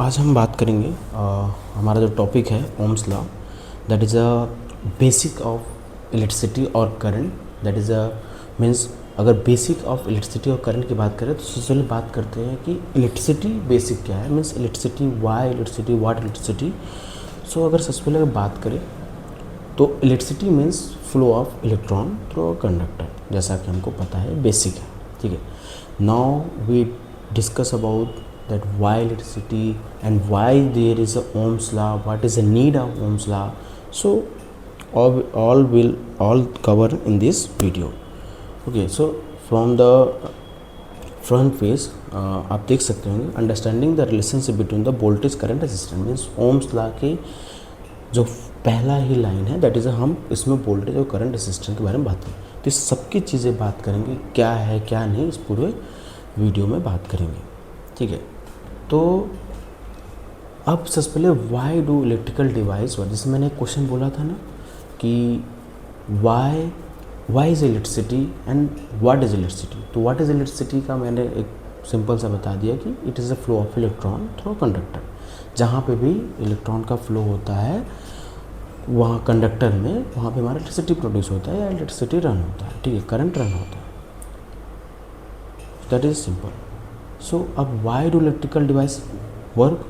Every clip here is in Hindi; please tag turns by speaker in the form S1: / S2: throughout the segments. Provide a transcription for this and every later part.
S1: आज हम बात करेंगे हमारा जो टॉपिक है Ohm's law, that is a basic of electricity और current. That is a means अगर बेसिक ऑफ इलेक्ट्रिसिटी और करंट की बात करें तो सबसे पहले बात करते हैं कि इलेक्ट्रिसिटी बेसिक क्या है, means electricity, why electricity, what electricity. अगर सबसे पहले बात करें तो electricity means flow of electron through a conductor, जैसा कि हमको पता है बेसिक है, ठीक है। Now we discuss about that why electricity and why there is a Ohm's law, what is the need of Ohm's law. So all cover in this video. Okay, so from the front page आप देख सकते होंगे understanding the relationship between the voltage current resistance, means Ohm's law के जो पहला ही लाइन है दैट इज़ हम इसमें वोल्टेज और करंट रेजिस्टेंस के बारे में बात करें तो इस सबकी चीज़ें बात करेंगे, क्या है क्या नहीं, इस पूरे वीडियो में बात करेंगे, ठीक है। तो अब सबसे पहले वाई डू इलेक्ट्रिकल डिवाइस, जैसे मैंने एक क्वेश्चन बोला था ना कि why is electricity and what is electricity. तो व्हाट इज़ इलेक्ट्रिसिटी का मैंने एक सिंपल सा बता दिया कि it is a flow of electron through conductor. जहाँ पे भी इलेक्ट्रॉन का फ्लो होता है वहाँ कंडक्टर में, वहाँ पे हमारा इलेक्ट्रिसिटी प्रोड्यूस होता है या इलेक्ट्रिसिटी रन होता है, ठीक है, करंट रन होता है। That is simple. अब why do electrical device work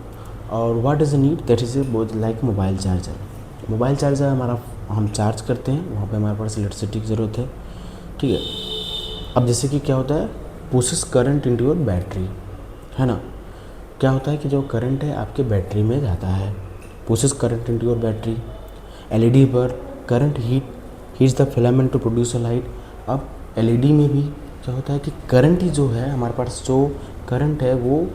S1: और what is the need, that is like mobile charger. Mobile charger हमारा हम चार्ज करते हैं, वहाँ पे हमारे पास इलेक्ट्रिसिटी की ज़रूरत है, ठीक है। अब जैसे कि क्या होता है, pushes current into your battery, है ना। क्या होता है कि जो करंट है आपके बैटरी में जाता है, pushes current into your battery. LED पर current heats the filament to produce a light. अब एलईडी में भी क्या होता है कि करंट ही जो है हमारे पास, जो करंट है वो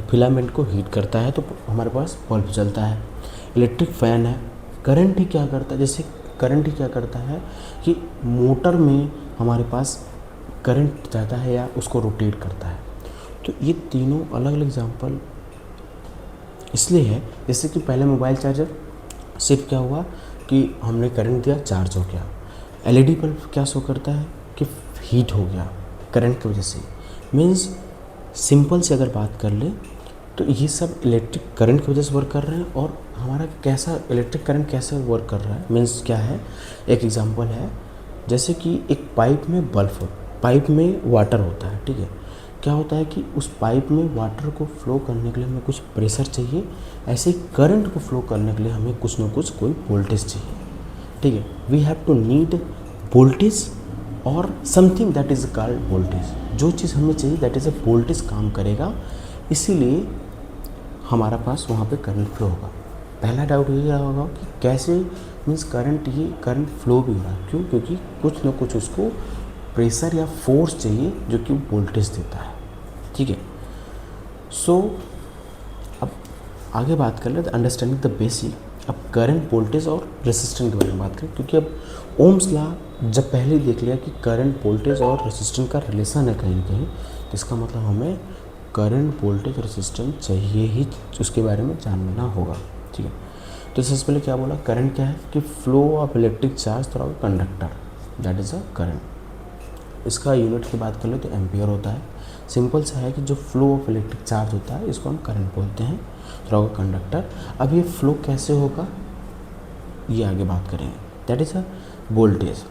S1: फिलामेंट को हीट करता है तो हमारे पास बल्ब जलता है। इलेक्ट्रिक फैन है, करंट ही क्या करता है, जैसे करंट ही क्या करता है कि मोटर में हमारे पास करंट जाता है या उसको रोटेट करता है। तो ये तीनों अलग अलग एग्जांपल इसलिए है, जैसे कि पहले मोबाइल चार्जर सिर्फ क्या हुआ कि हमने करंट दिया, चार्ज हो गया। एलईडी बल्ब क्या शो करता है कि हीट हो गया करंट की वजह से। मीन्स सिंपल से अगर बात कर ले तो ये सब इलेक्ट्रिक करंट की वजह से वर्क कर रहे हैं। और हमारा कैसा इलेक्ट्रिक करंट कैसे वर्क कर रहा है, मीन्स क्या है, एक एग्जांपल है जैसे कि एक पाइप में बल्ब, पाइप में वाटर होता है, ठीक है। क्या होता है कि उस पाइप में वाटर को फ्लो करने के लिए हमें कुछ प्रेशर चाहिए, ऐसे ही करंट को फ्लो करने के लिए हमें कुछ ना कुछ कोई वोल्टेज चाहिए, ठीक है। We have to need voltage और something that is called voltage. जो चीज़ हमें चाहिए दैट इज़ अ वोल्टेज काम करेगा, इसीलिए हमारा पास वहाँ पे करंट फ्लो होगा। पहला डाउट ये होगा कि कैसे, मीन्स करंट, ये करंट फ्लो भी हो रहा है, क्यों, क्योंकि कुछ ना कुछ उसको प्रेशर या फोर्स चाहिए जो कि वोल्टेज देता है, ठीक है। अब आगे बात कर लेते अंडरस्टैंडिंग द बेसिक। अब करंट, वोल्टेज और रेसिस्टेंस के बारे में बात करें, क्योंकि अब ओम्स लॉ जब पहले ही देख लिया कि करंट, वोल्टेज और रेसिस्टेंस का रिलेशन है कहीं ना कहीं, तो इसका मतलब हमें करंट, वोल्टेज, रेसिस्टेंस चाहिए ही, उसके बारे में जानना होगा, ठीक है। तो सबसे पहले क्या बोला, करंट क्या है कि flow of electric charge through conductor, that is a current. इसका यूनिट की बात कर ले तो एम्पियर होता है। सिंपल सा है कि जो फ्लो ऑफ इलेक्ट्रिक चार्ज होता है इसको हम करंट बोलते हैं थ्रू कंडक्टर। अब ये फ्लो कैसे होगा ये आगे बात करेंगे। दैट इज़ अ वोल्टेज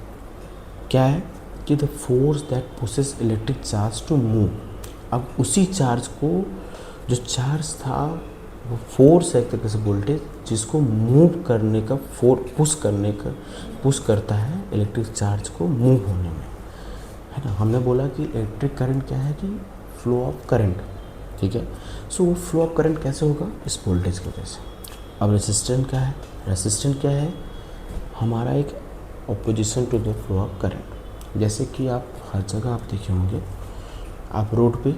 S1: क्या है कि the force that pushes electric charge to move. अब उसी चार्ज को, जो चार्ज था वो फोर्स है एक तरीके से वोल्टेज, जिसको मूव करने का, पुश करता है इलेक्ट्रिक चार्ज को मूव होने में, है ना। हमने बोला कि इलेक्ट्रिक करंट क्या है कि फ्लो ऑफ करंट, ठीक है। वो फ्लो ऑफ करंट कैसे होगा, इस वोल्टेज की वजह से। अब रेसिस्टेंस क्या है, रेसिस्टेंस क्या है, हमारा एक opposition to the flow of current. जैसे कि आप हर जगह आप देखे होंगे, आप रोड पे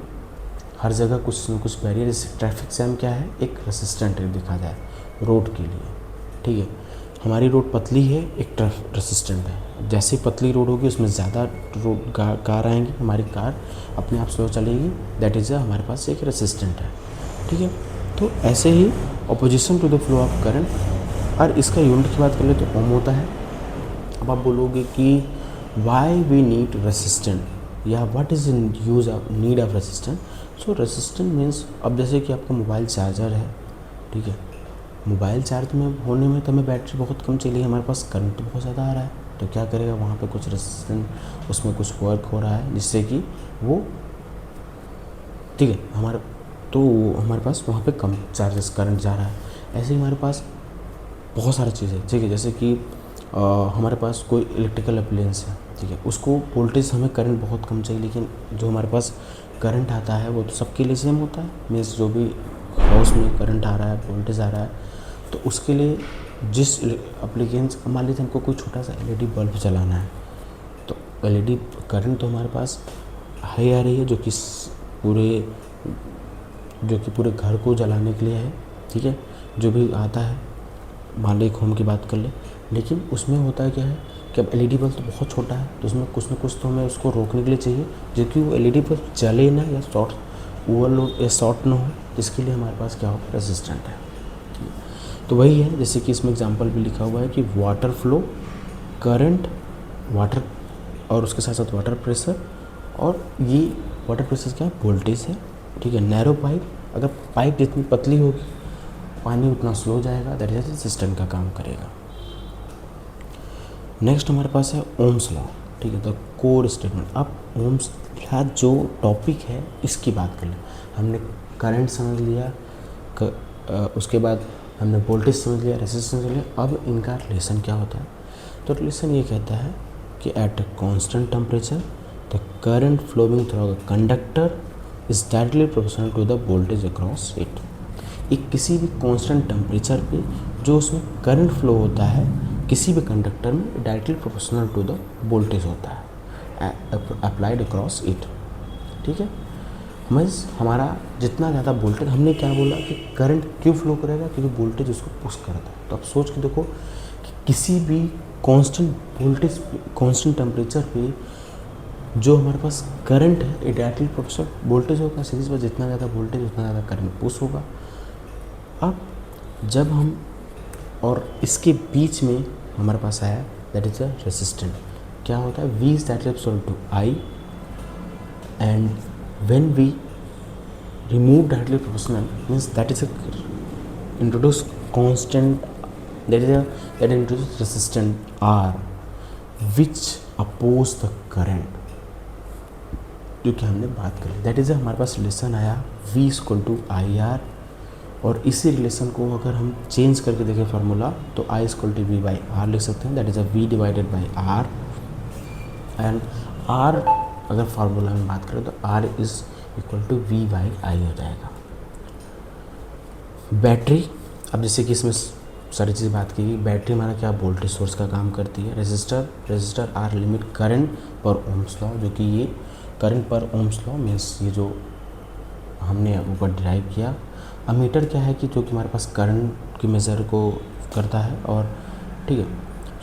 S1: हर जगह कुछ न कुछ बैरियर, जैसे ट्रैफिक जैम क्या है, एक रेसिस्टेंट दिखा जाए रोड के लिए, ठीक है। हमारी रोड पतली है, एक रेसिस्टेंट है। जैसे पतली रोड होगी उसमें ज़्यादा रोड कार आएंगी, हमारी कार अपने आप स्लो चलेगी, दैट इज़ हमारे पास एक रेसिस्टेंट है, ठीक है। तो ऐसे ही opposition to the flow of current. और इसका यूनिट की बात कर ले तो ओम होता है। अब आप बोलोगे कि वाई वी नीड रेसिस्टेंट, या what is use need of resistance. So resistance means, अब जैसे कि आपका मोबाइल चार्जर है, ठीक है, मोबाइल चार्ज में होने में तो हमें बैटरी बहुत कम चाहिए, हमारे पास करंट तो बहुत ज़्यादा आ रहा है, तो क्या करेगा, वहाँ पे कुछ रेसिस्टेंस, उसमें कुछ वर्क हो रहा है जिससे कि वो, ठीक है, हमारे पास वहाँ पे कम चार्जेस करंट जा रहा है। ऐसे ही हमारे पास बहुत सारी चीज़ें, ठीक है, जैसे कि हमारे पास कोई इलेक्ट्रिकल अप्लायंस है, ठीक है, उसको वोल्टेज, हमें करंट बहुत कम चाहिए, लेकिन जो हमारे पास करंट आता है वो तो सबके लिए सेम होता है। मीन्स जो भी हाउस में करंट आ रहा है, वोल्टेज आ रहा है, तो उसके लिए जिस एप्लीकेंस, मान लीजिए हमको कोई छोटा सा एलईडी बल्ब जलाना है, तो एलईडी करंट तो हमारे पास हाई आ रही है, जो कि पूरे घर को जलाने के लिए है, ठीक है, जो भी आता है, मान लीजिए होम की बात कर ले, लेकिन उसमें होता है क्या है कि अब एलईडी बल्ब तो बहुत छोटा है, तो उसमें कुछ ना कुछ तो हमें उसको रोकने के लिए चाहिए, जो कि वो एलईडी बल्ब जले ना, या ओवरलोड या शॉर्ट ना हो, इसके लिए हमारे पास क्या होगा, रेजिस्टेंट है। तो वही है, जैसे कि इसमें एग्जांपल भी लिखा हुआ है कि वाटर फ्लो, करंट, वाटर, और उसके साथ साथ वाटर प्रेशर, और ये वाटर प्रेशर क्या है, वोल्टेज है, ठीक है। नैरो पाइप, अगर पाइप जितनी पतली होगी पानी उतना स्लो जाएगा, दैट इज रेजिस्टेंट का काम करेगा। नेक्स्ट हमारे पास है ओम्स लॉ, ठीक है, द कोर स्टेटमेंट। अब ओम्स का जो टॉपिक है इसकी बात कर लें। हमने करंट समझ लिया, उसके बाद हमने वोल्टेज समझ लिया, रेजिस्टेंस समझ लिया। अब इनका रिलेशन क्या होता है, तो रिलेशन ये कहता है कि at a constant temperature the current flowing through the conductor is directly proportional to the voltage across it. एक किसी भी कांस्टेंट टेम्परेचर पे जो उसमें करंट फ्लो होता है किसी भी कंडक्टर में, directly proportional to the voltage होता है अप्लाइड अक्रॉस इट, ठीक है। मीन्स हमारा जितना ज़्यादा वोल्टेज, हमने क्या बोला कि करंट क्यों फ्लो करेगा, क्योंकि वोल्टेज उसको पुश करता है। तो आप सोच के देखो कि किसी भी कांस्टेंट वोल्टेज, कांस्टेंट टेम्परेचर पे जो हमारे पास करंट है, ये डायरेक्टली प्रोपोर्शनल वोल्टेज होगा, सीरीज में जितना ज़्यादा वोल्टेज उतना ज़्यादा करंट पुश होगा। अब जब हम, और इसके बीच में हमारे पास आया दैट इज़ अ रेसिस्टेंट, क्या होता है, V is directly proportional to I, and when we remove directly proportional means that is a introduce constant, that introduce resistant R which oppose the current, जो कि हमने बात करी। दैट इज़ हमारे पास रिलेशन आया V इक्वल टू IR, और इसी रिलेशन को अगर हम चेंज करके देखें फार्मूला, तो I equal to V by R लिख सकते हैं, that is a V divided by R, एंड R अगर फार्मूला में बात करें तो R is equal to V by I हो जाएगा। बैटरी, अब जैसे कि इसमें सारी चीज़ बात की गई, बैटरी हमारा क्या वोल्टेज सोर्स का काम करती है। रेजिस्टर आर लिमिट करंट पर ओम्स लॉ, जो कि ये करंट पर ओम्स लॉ मीन्स ये जो हमने ऊपर डिराइव किया। अमीटर क्या है कि जो कि हमारे पास करंट की मेज़र को करता है, और ठीक है।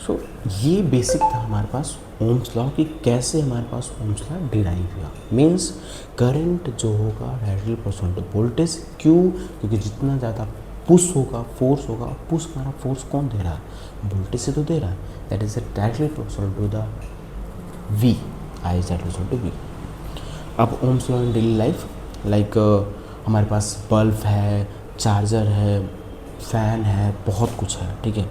S1: सो ये बेसिक था हमारे पास ओम्स लॉ कि कैसे हमारे पास ओम्स लॉ डिराइव हुआ। मीन्स करंट जो होगा डायरेक्टली प्रोपोर्शनल टू वोल्टेज, क्यों, क्योंकि जितना ज़्यादा पुश होगा, फोर्स होगा, पुश हमारा फोर्स कौन दे रहा है, वोल्टेज से तो दे रहा है, that is directly proportional to the V, I is directly proportional to V। अब Ohm's law in daily life, like हमारे पास बल्ब है, चार्जर है, फैन है, बहुत कुछ है, ठीक है।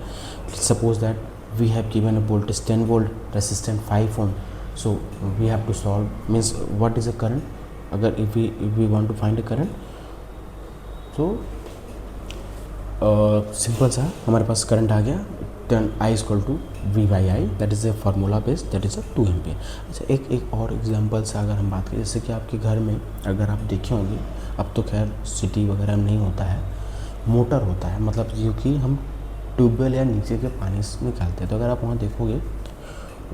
S1: Suppose that we have given a voltage 10 volt, resistant 5 ohm, so we have to solve means what is a current, अगर if we want to find a current, so simple सा हमारे पास करंट आ गया, then I equal to V by I, that is a formula based, that is a 2 ampere. अच्छा, एक और एग्जांपल से अगर हम बात करें, जैसे कि आपके घर में अगर आप देखे होंगे, अब तो खैर सिटी वगैरह में नहीं होता है, मोटर होता है, मतलब क्योंकि हम ट्यूबवेल या नीचे के पानी से निकालते हैं, तो अगर आप वहाँ देखोगे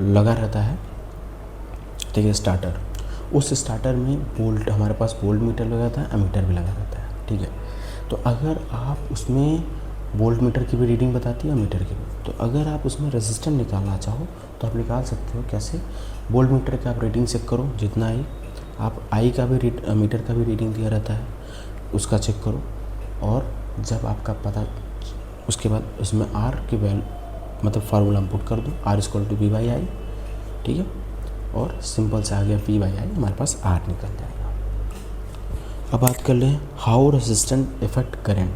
S1: लगा रहता है, ठीक है, स्टार्टर। उस स्टार्टर में वोल्ट, हमारे पास वोल्ट मीटर लगा रहता है, एमीटर भी लगा रहता है, ठीक है। तो अगर आप उसमें वोल्ट मीटर की भी रीडिंग बताती है, मीटर की भी, तो अगर आप उसमें रेजिस्टेंस निकालना चाहो तो आप निकाल सकते हो। कैसे, वोल्ट मीटर का आप रीडिंग चेक करो, जितना आई, आप आई का भी मीटर का भी रीडिंग दिया रहता है, उसका चेक करो, और जब आपका पता, उसके बाद उसमें आर की वैल्यू मतलब फार्मूला पुट कर दो, R equal to V by I, ठीक है। और सिंपल से आ गया V बाई आई, हमारे पास R निकल जाएगा। अब बात कर लें how resistant effect current,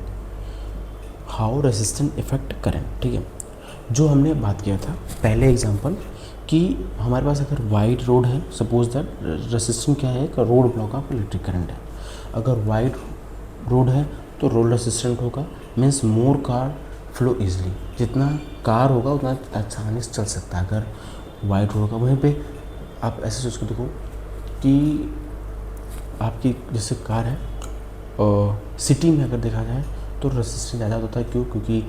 S1: how resistant effect current, ठीक है। जो हमने बात किया था पहले एग्जांपल कि हमारे पास अगर वाइड रोड है, सपोज दैट रेसिस्टेंट क्या है, एक road block of electric current है। अगर वाइड रोड है तो रोड रेसिस्टेंट होगा, means more car flow easily, जितना कार होगा उतना आसानी से चल सकता है अगर वाइड रोड होगा। वहीं पे आप ऐसे सोच के देखो कि आपकी जैसे कार है और सिटी में अगर देखा जाए तो रेसिस्टेंस ज़्यादा होता है। क्यों? क्योंकि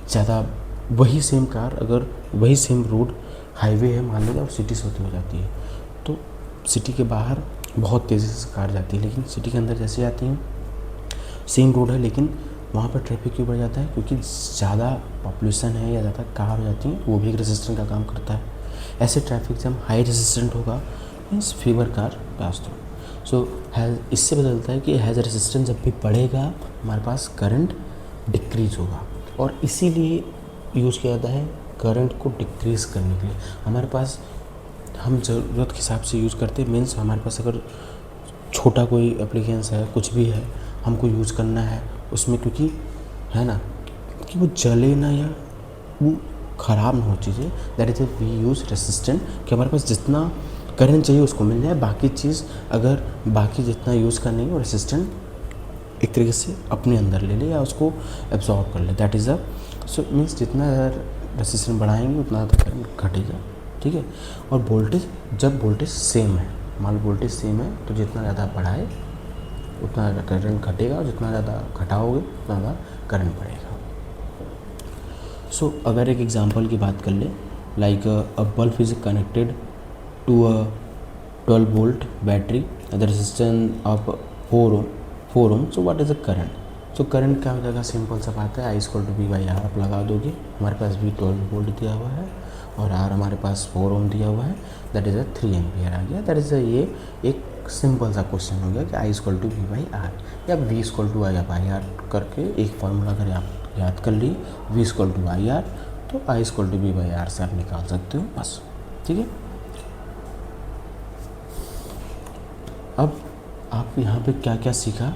S1: ज़्यादा वही सेम कार, अगर वही सेम रोड हाईवे है मान लीजिए और सिटी से होती हो जाती है, तो सिटी के बाहर बहुत तेज़ी से कार जाती है, लेकिन सिटी के अंदर जैसे आती हैं सेम रोड है लेकिन वहाँ पर ट्रैफिक क्यों बढ़ जाता है? क्योंकि ज़्यादा पॉपुलेशन है या ज़्यादा कार हो जाती हैं, वो भी एक रेसिस्टेंट का काम करता है। ऐसे ट्रैफिक जब हाई रेसिस्टेंट होगा means fewer car pass through. So इससे पता चलता है कि हैज़ रेसिस्टेंस जब भी बढ़ेगा हमारे पास करंट डिक्रीज होगा, और इसीलिए यूज़ किया जाता है करंट को डिक्रीज़ करने के लिए। हमारे पास हम ज़रूरत के हिसाब से यूज़ करते हैं, मीन्स हमारे पास अगर छोटा कोई एप्लीकेंस है, कुछ भी है, हमको यूज़ करना है उसमें, क्योंकि है ना कि वो जले ना या वो ख़राब ना हो चीज़ें, that is we use resistant कि हमारे पास जितना करंट चाहिए उसको मिल जाए, बाकी चीज़ अगर बाकी जितना यूज़ करनी है वो रेसिस्टेंट एक तरीके से अपने अंदर ले ले या उसको एब्जॉर्ब कर ले, that is a so means जितना रेसिस्टेंस बढ़ाएंगे उतना ज़्यादा करंट घटेगा, ठीक है। और वोल्टेज, जब वोल्टेज सेम है, मान लो वोल्टेज सेम है तो जितना ज़्यादा बढ़ाए उतना ज़्यादा करंट घटेगा, और जितना ज़्यादा घटाओगे उतना ज़्यादा करंट बढ़ेगा। सो अगर एक एग्जांपल की बात कर ले, like a bulb is connected to a 12 volt battery, the resistance of 4 ohm, so what is the current? So current क्या हो जाएगा? सिंपल सा बात है, I=V/R आप लगा दोगे, हमारे पास भी 12 वोल्ट दिया हुआ है और R हमारे पास 4 ओम दिया हुआ है, दैट इज़ 3 एम्पियर आ गया। दैट इज़ ये एक सिंपल सा क्वेश्चन हो गया कि I=V/R या V=I/R करके एक फार्मूला अगर आप याद कर ली V=IR तो I=V/R से आप निकाल सकते हो, बस, ठीक है। अब आप यहाँ पे क्या क्या सीखा?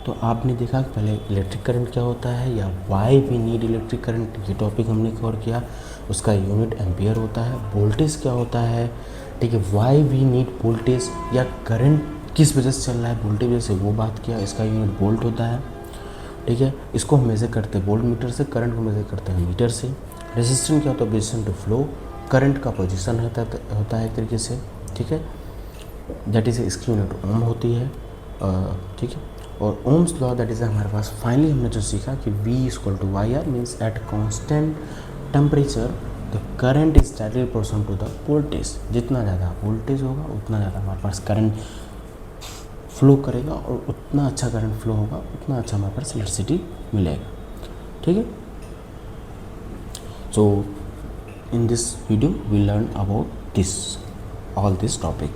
S1: तो आपने देखा कि पहले इलेक्ट्रिक करंट क्या होता है या why we need electric current, ये टॉपिक हमने कवर किया, उसका यूनिट एम्पियर होता है। वोल्टेज क्या होता है, ठीक है, वाई वी नीड वोल्टेज या करंट किस वजह से चल रहा है, वोल्टेज वजह से, वो बात किया, इसका यूनिट वोल्ट होता है, ठीक है। इसको हम मेज़र करते हैं वोल्ट मीटर से, करंट को मेज़र करते हैं मीटर से। रेजिस्टेंस क्या होता है? रेजिस्टेंस टू फ्लो, करंट का पोजीशन होता है एक तरीके से, ठीक है, दैट इज़ इसकी यूनिट ओम होती है, ठीक है। और ओम्स लॉ दैट इज़ हमारे पास फाइनली हमने जो सीखा कि V=IR means at constant temperature the current is directly proportional to the voltage. जितना ज़्यादा वोल्टेज होगा उतना ज़्यादा हमारे पास करंट फ्लो करेगा, और उतना अच्छा करंट फ्लो होगा उतना अच्छा हमारे पास इलेक्ट्रिसिटी मिलेगा, ठीक है। So in this video we learn about this all this topic.